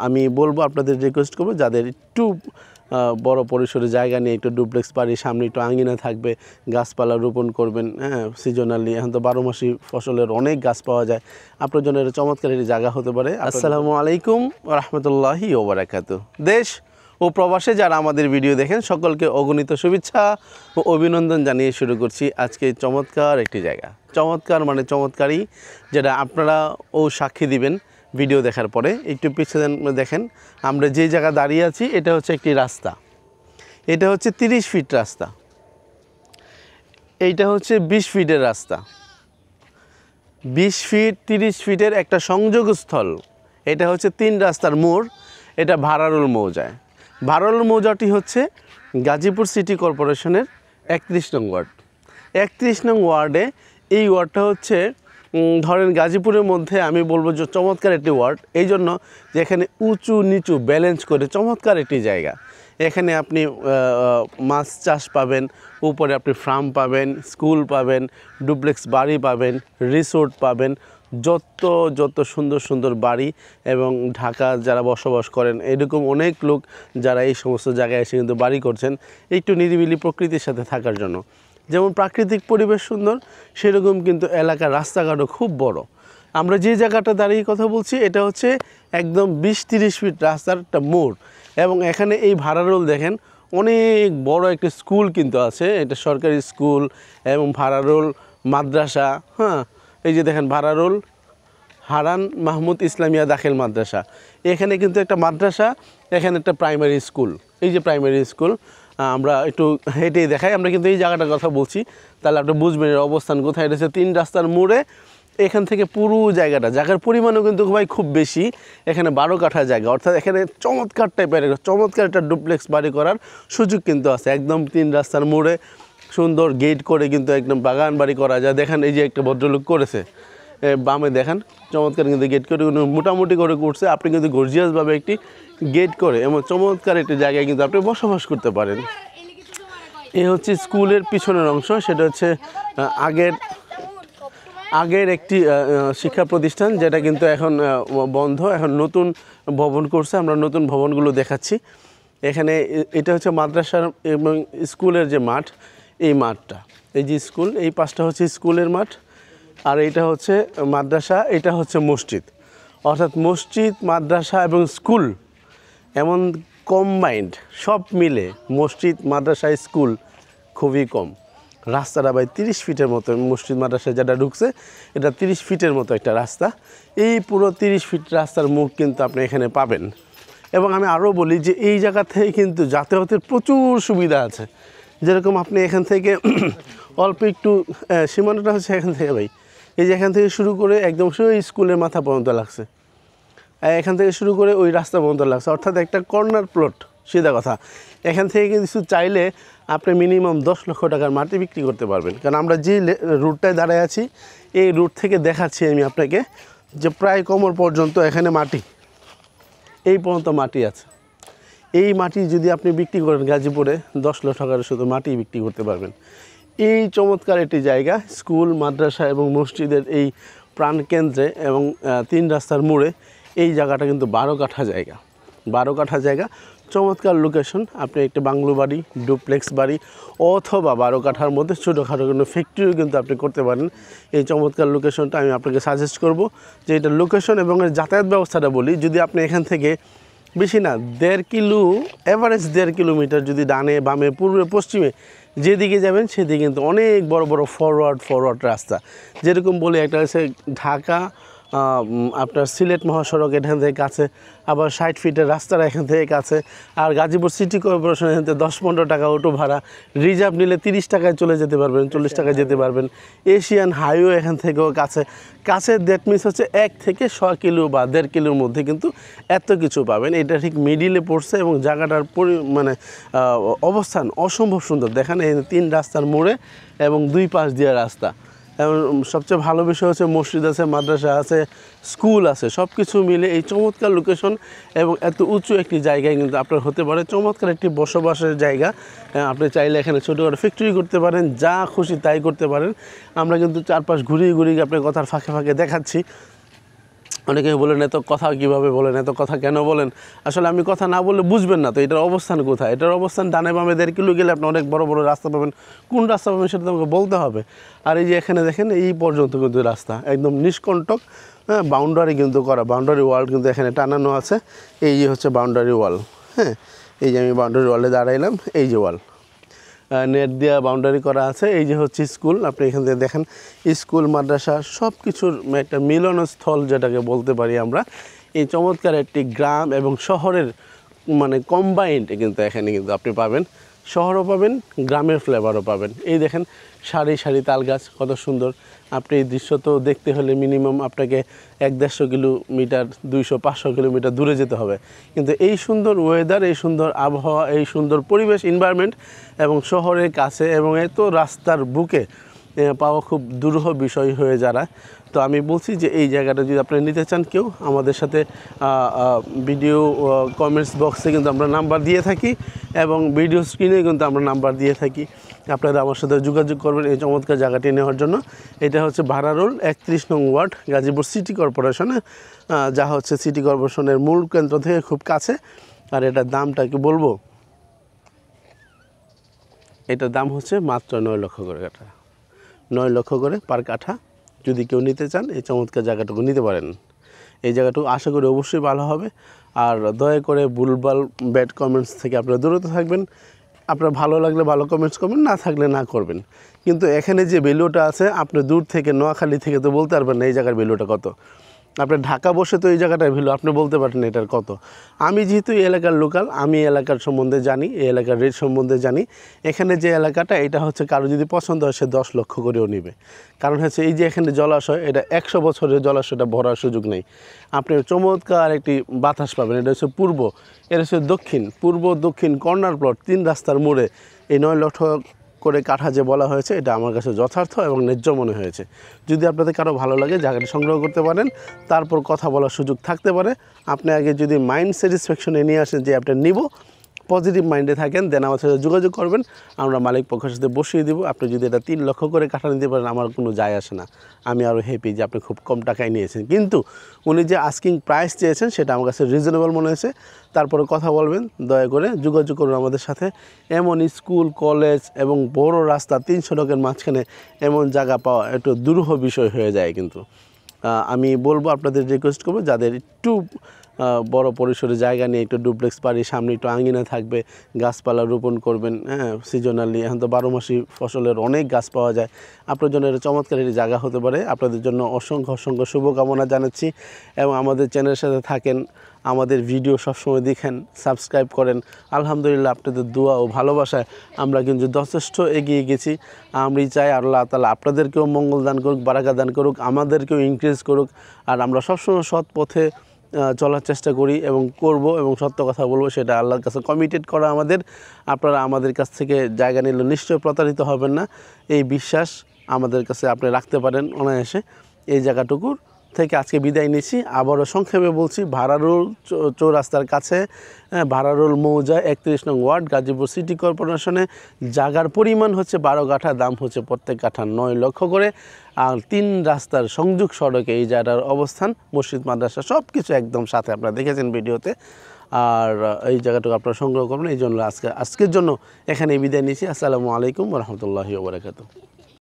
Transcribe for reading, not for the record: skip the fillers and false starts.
আমি বলবো, আপনাদের রিকোয়েস্ট করবো, যাদের একটু বড় পরিসরে জায়গা নিয়ে একটু ডুপ্লেক্স বাড়ির সামনে একটু আঙিনা থাকবে, গাছপালা রোপণ করবেন, হ্যাঁ, সিজনালি। এখন তো 12 মাসি ফসলের অনেক গাছ পাওয়া যায়, আপনার জন্য এটা চমৎকার একটি জায়গা হতে পারে। আসসালামু আলাইকুম রহমতুল্লাহি ওয়া বারাকাতুহু। দেশ ও প্রবাসে যারা আমাদের ভিডিও দেখেন সকলকে অগণিত শুভেচ্ছা ও অভিনন্দন জানিয়ে শুরু করছি আজকে চমৎকার একটি জায়গা। চমৎকার মানে চমৎকারই, যেটা আপনারা ও সাক্ষী দিবেন ভিডিও দেখার পরে। একটু পিছনে দেখেন, আমরা যে জায়গা দাঁড়িয়ে আছি এটা হচ্ছে একটি রাস্তা। এটা হচ্ছে 30 ফিট রাস্তা, এইটা হচ্ছে 20 ফিটের রাস্তা। 20 ফিট 30 ফিটের একটা সংযোগস্থল। এটা হচ্ছে 3 রাস্তার মোড়। এটা ভারারুল মৌজায়। ভারারুল মৌজাটি হচ্ছে গাজীপুর সিটি কর্পোরেশনের 31 নং ওয়ার্ড। 31 নং ওয়ার্ডে এই ওয়ার্ডটা হচ্ছে ধরেন গাজীপুরের মধ্যে আমি বলবো যে চমৎকার একটি ওয়ার্ড, এই জন্য যে এখানে উঁচু নিচু ব্যালেন্স করে চমৎকার একটি জায়গা। এখানে আপনি মাছ চাষ পাবেন, উপরে আপনি ফার্ম পাবেন, স্কুল পাবেন, ডুপ্লেক্স বাড়ি পাবেন, রিসোর্ট পাবেন, যত সুন্দর সুন্দর বাড়ি। এবং ঢাকা যারা বসবাস করেন এরকম অনেক লোক যারা এই সমস্ত জায়গায় এসে কিন্তু বাড়ি করছেন একটু নিরিবিলি প্রকৃতির সাথে থাকার জন্য। যেমন প্রাকৃতিক পরিবেশ সুন্দর, সেরকম কিন্তু এলাকার রাস্তাঘাটও খুব বড়। আমরা যে জায়গাটা দাঁড়িয়ে কথা বলছি এটা হচ্ছে একদম 20-30 ফিট রাস্তার একটা মোড়। এবং এখানে এই ভারারুল দেখেন অনেক বড় একটা স্কুল কিন্তু আছে, এটা সরকারি স্কুল এবং ভারারুল মাদ্রাসা। হ্যাঁ, এই যে দেখেন ভারারুল হারান মাহমুদ ইসলামিয়া দাখিল মাদ্রাসা, এখানে কিন্তু একটা মাদ্রাসা, এখানে একটা প্রাইমারি স্কুল। এই যে প্রাইমারি স্কুল, আমরা একটু হেঁটেই দেখাই। আমরা কিন্তু এই জায়গাটার কথা বলছি, তাহলে আপনি বুঝবেন এর অবস্থান কোথায়। এটা হচ্ছে 3 রাস্তার মোড়ে। এখান থেকে পুরো জায়গার পরিমাণও কিন্তু ভাই খুব বেশি। এখানে 12 কাঠা জায়গা, অর্থাৎ এখানে চমৎকার টাইপের চমৎকার একটা ডুপ্লেক্স বাড়ি করার সুযোগ কিন্তু আছে। একদম 3 রাস্তার মোড়ে সুন্দর গেট করে কিন্তু একদম বাগান বাড়ি করা যায়। দেখেন এই যে একটা ভদ্রলোক করেছে, বামে দেখেন চমৎকার কিন্তু গেট করে মোটামুটি করে করছে। আপনি কিন্তু গর্জিয়াসভাবে একটি গেট করে এমন চমৎকার একটি জায়গায় কিন্তু আপনি বসবাস করতে পারেন। এই হচ্ছে স্কুলের পিছনের অংশ, সেটা হচ্ছে আগের একটি শিক্ষা প্রতিষ্ঠান, যেটা কিন্তু এখন বন্ধ, এখন নতুন ভবন করছে। আমরা নতুন ভবনগুলো দেখাচ্ছি। এখানে এটা হচ্ছে মাদ্রাসার এবং স্কুলের যে মাঠ, এই মাঠটা, এই যে স্কুল, এই পাশটা হচ্ছে স্কুলের মাঠ, আর এইটা হচ্ছে মাদ্রাসা, এটা হচ্ছে মসজিদ। অর্থাৎ মসজিদ, মাদ্রাসা এবং স্কুল এমন কম্বাইন্ড সব মিলে মসজিদ, মাদ্রাসা, স্কুল খুবই কম। রাস্তাটা ভাই 30 ফিটের মতো, মসজিদ মাদ্রাসায় যেটা ঢুকছে এটা 30 ফিটের মতো একটা রাস্তা। এই পুরো 30 ফিট রাস্তার মুখ কিন্তু আপনি এখানে পাবেন। এবং আমি আরও বলি যে এই জায়গা থেকে কিন্তু যাতায়াতের প্রচুর সুবিধা আছে। যেরকম আপনি এখান থেকে অল্প একটু সীমানাটা হচ্ছে এখান থেকে ভাই, এই যে এখান থেকে শুরু করে একদম ওই স্কুলের মাথা পর্যন্ত লাগছে, এখান থেকে শুরু করে ওই রাস্তা পর্যন্ত লাগছে, অর্থাৎ একটা কর্নার প্লট। সিধা কথা, এখান থেকে কিছু চাইলে আপনি মিনিমাম 10 লক্ষ টাকার মাটি বিক্রি করতে পারবেন। কারণ আমরা যে রুটটায় দাঁড়ায় আছি এই রুট থেকে দেখাচ্ছি আমি আপনাকে যে প্রায় কোমর পর্যন্ত এখানে মাটি, এই পর্যন্ত মাটি আছে। এই মাটি যদি আপনি বিক্রি করেন গাজীপুরে 10 লক্ষ টাকার শুধু মাটি বিক্রি করতে পারবেন। এই চমৎকার একটি জায়গা, স্কুল, মাদ্রাসা এবং মসজিদের এই প্রাণকেন্দ্রে এবং 3 রাস্তার মোড়ে এই জায়গাটা কিন্তু 12 কাঠা জায়গা। 12 কাঠা জায়গা, চমৎকার লোকেশন। আপনি একটা বাংলো বাড়ি, ডুপ্লেক্স বাড়ি অথবা 12 কাঠার মধ্যে ছোটোখাটো কোনো ফ্যাক্টরিও কিন্তু আপনি করতে পারেন। এই চমৎকার লোকেশনটা আমি আপনাকে সাজেস্ট করব যে এটা লোকেশন এবং এর যাতায়াত ব্যবস্থাটা বলি। যদি আপনি এখান থেকে বেশি না 1.5 কিলো, এভারেজ 1.5 কিলোমিটার যদি ডানে বামে পূর্বে পশ্চিমে যেদিকে যাবেন সেদিকে কিন্তু অনেক বড় বড় ফরওয়ার্ড রাস্তা। যেরকম বলি, একটা হচ্ছে ঢাকা আপনার সিলেট মহাসড়ক এখান থেকে কাছে, আবার 60 ফিটের রাস্তাটা এখান থেকে কাছে, আর গাজীপুর সিটি কর্পোরেশন এখান থেকে 10-15 টাকা অটো ভাড়া, রিজার্ভ নিলে 30 টাকায় চলে যেতে পারবেন, 40 টাকায় যেতে পারবেন। এশিয়ান হাইওয়ে এখান থেকেও কাছে দ্যাট মিনস হচ্ছে 1 থেকে 100 কিলো বা 1.5 কিলোর মধ্যে কিন্তু এত কিছু পাবেন। এটা ঠিক মিডিলে পড়ছে এবং জায়গাটার অবস্থান অসম্ভব সুন্দর। দেখেন এই 3 রাস্তার মোড়ে এবং 2 পাশ দিয়ে রাস্তা। এবং সবচেয়ে ভালো বিষয় হচ্ছে মসজিদ আছে, মাদ্রাসা আছে, স্কুল আছে, সব কিছু মিলে এই চমৎকার লোকেশন এবং এত উঁচু একটি জায়গায় কিন্তু আপনার হতে পারে চমৎকার একটি বসবাসের জায়গা। আপনি চাইলে এখানে ছোটোখাটো ফ্যাক্টরি করতে পারেন, যা খুশি তাই করতে পারেন। আমরা কিন্তু চারপাশ ঘুরিয়ে আপনার কথার ফাঁকে ফাঁকে দেখাচ্ছি। অনেকে বলেন এত কথা কীভাবে বলেন, এত কথা কেন বলেন? আসলে আমি কথা না বললে বুঝবেন না তো এটার অবস্থান কোথায়। এটার অবস্থান ডানে বামে 1.5 কিলো গেলে আপনি অনেক বড় বড় রাস্তা পাবেন। কোন রাস্তা পাবেন সেটা আমাকে বলতে হবে। আর এই যে এখানে দেখেন এই পর্যন্ত কিন্তু রাস্তা একদম নিষ্কণ্টক, হ্যাঁ, বাউন্ডারি কিন্তু করা, বাউন্ডারি ওয়াল কিন্তু এখানে টানানো আছে। এই যে হচ্ছে বাউন্ডারি ওয়াল, হ্যাঁ, এই যে আমি বাউন্ডারি ওয়ালে দাঁড়াইলাম, এই যে ওয়াল নেট দেওয়া বাউন্ডারি করা আছে। এই যে হচ্ছে স্কুল, আপনি এখান থেকে দেখেন স্কুল মাদ্রাসা সব কিছুর একটা মিলনস্থল যেটাকে বলতে পারি আমরা। এই চমৎকার একটি গ্রাম এবং শহরের মানে কম্বাইন্ড কিন্তু এখানে কিন্তু আপনি পাবেন, শহরও পাবেন, গ্রামের ফ্লেভারও পাবেন। এই দেখেন সারি সারি তাল গাছ, কত সুন্দর। আপনি এই দৃশ্য তো দেখতে হলে মিনিমাম আপনাকে 1-150 কিলোমিটার, 200-500 কিলোমিটার দূরে যেতে হবে। কিন্তু এই সুন্দর ওয়েদার, এই সুন্দর আবহাওয়া, এই সুন্দর পরিবেশ এনভায়রনমেন্ট এবং শহরের কাছে এবং এত রাস্তার বুকে পাওয়া খুব দুরূহ বিষয় হয়ে যারা। তো আমি বলছি যে এই জায়গাটা যদি আপনি নিতে চান কেউ, আমাদের সাথে ভিডিও কমেন্টস বক্সে কিন্তু আমরা নাম্বার দিয়ে থাকি এবং ভিডিও স্ক্রিনে কিন্তু আমরা নাম্বার দিয়ে থাকি। আপনারা আমার সাথে যোগাযোগ করবেন এই চমৎকার জায়গাটি নেওয়ার জন্য। এটা হচ্ছে ভাড়ারোল 31 নং ওয়ার্ড, গাজীপুর সিটি কর্পোরেশনে, যা হচ্ছে সিটি কর্পোরেশনের মূল কেন্দ্র থেকে খুব কাছে। আর এটার দামটা কি বলবো, এটার দাম হচ্ছে মাত্র 9 লক্ষ করে কাঠা, 9 লক্ষ করে পার কাঠা। যদি কেউ নিতে চান এই চমৎকার জায়গাটুকু নিতে পারেন। এই জায়গাটুকু আশা করি অবশ্যই ভালো হবে। আর দয়া করে ভুলভাল ব্যাড কমেন্টস থেকে আপনারা দূরত থাকবেন। আপনার ভালো লাগলে ভালো কমেন্টস করবেন, না থাকলে না করবেন। কিন্তু এখানে যে ভ্যালুটা আছে, আপনি দূর থেকে নোয়াখালী থেকে তো বলতে পারবেন না এই জায়গার ভ্যালুটা কত। আপনি ঢাকা বসে তো এই জায়গাটার ভ্যালু আপনি বলতে পারেন এটার কত। আমি যেহেতু এই এলাকার লোকাল, আমি এলাকার সম্বন্ধে জানি, এই এলাকার রেট সম্বন্ধে জানি। এখানে যে এলাকাটা, এটা হচ্ছে কারো যদি পছন্দ হয় সে 10 লক্ষ করেও নেবে। কারণ হচ্ছে এই যে এখানে জলাশয়, এটা 100 বছরের জলাশয়টা ভরার সুযোগ নেই। আপনি চমৎকার একটি বাতাস পাবেন। এটা হচ্ছে পূর্ব, এটা হচ্ছে দক্ষিণ, পূর্ব দক্ষিণ কর্নার প্লট, 3 রাস্তার মোড়ে এই 9 লক্ষ করে কাঠা যে বলা হয়েছে, এটা আমার কাছে যথার্থ এবং ন্যায্য মনে হয়েছে। যদি আপনাদের কারো ভালো লাগে জায়গাটি সংগ্রহ করতে পারেন, তারপর কথা বলার সুযোগ থাকতে পারে। আপনি আগে যদি মাইন্ড স্যাটিসফ্যাকশনে নিয়ে আসেন যে আপনি নিব, পজিটিভ মাইন্ডে থাকেন, দেন আমার সাথে যোগাযোগ করবেন, আমরা মালিক পক্ষের সাথে বসিয়ে দিব। আপনি যদি এটা 3 লক্ষ করে কাঠা নিতে পারেন, আমার কোনো যায় আসে না। আমি আরও হ্যাপি যে আপনি খুব কম টাকায় নিয়েছেন। কিন্তু উনি যে আস্কিং প্রাইস চেয়েছেন সেটা আমার কাছে রিজনেবল মনে হয়েছে। তারপরে কথা বলবেন, দয়া করে যোগাযোগ করুন আমাদের সাথে। এমন স্কুল, কলেজ এবং বড় রাস্তা 3 সড়কের মাঝখানে এমন জায়গা পাওয়া একটু দুরূহ বিষয় হয়ে যায়। কিন্তু আমি বলবো, আপনাদের রিকোয়েস্ট করবো, যাদের একটু বড় পরিসরে জায়গা নিয়ে একটু ডুপ্লেক্স বাড়ি, সামনে একটু আঙিনা থাকবে, গাছপালা রোপণ করবেন, হ্যাঁ, সিজনালি। এখন তো 12 মাসি ফসলের অনেক গাছ পাওয়া যায়। আপনার জন্য এটা চমৎকার একটি জায়গা হতে পারে। আপনাদের জন্য অসংখ্য অসংখ্য শুভকামনা জানাচ্ছি। এবং আমাদের চ্যানেলের সাথে থাকেন, আমাদের ভিডিও সবসময় দেখেন, সাবস্ক্রাইব করেন। আলহামদুলিল্লাহ আপনাদের দোয়া ও ভালোবাসায় আমরা কিন্তু যথেষ্ট এগিয়ে গেছি। আমি চাই আল্লাহ তাআলা আপনাদেরকেও মঙ্গল দান করুক, বারাকা দান করুক, আমাদেরকেও ইনক্রিজ করুক। আর আমরা সবসময় সৎ পথে চলার চেষ্টা করি এবং করব, এবং সত্য কথা বলবো, সেটা আল্লাহর কাছে কমিটেড করা আমাদের। আপনারা আমাদের কাছ থেকে জায়গা নিলে নিশ্চয়ই প্রতারিত হবেন না, এই বিশ্বাস আমাদের কাছে আপনি রাখতে পারেন অনায়াসে। এই জায়গাটুকুর থেকে আজকে বিদায় নিচ্ছি। আবারও সংক্ষেপে বলছি, ভাড়ারোল চৌরাস্তার কাছে, ভাড়ারোল মৌজা 31 নং ওয়ার্ড, গাজীপুর সিটি কর্পোরেশনে। জায়গার পরিমাণ হচ্ছে 12 কাঠা, দাম হচ্ছে প্রত্যেক কাঠা 9 লক্ষ করে। আর 3 রাস্তার সংযোগ সড়কে এই জায়গার অবস্থান, মসজিদ মাদ্রাসা সব কিছু একদম সাথে, আপনারা দেখেছেন ভিডিওতে। আর এই জায়গাটুকু আপনারা সংগ্রহ করবেন। এই জন্য আজকের জন্য এখানে বিদায় নিচ্ছি। আসসালামু আলাইকুম ওয়া রাহমাতুল্লাহি ওয়া বারাকাতুহু।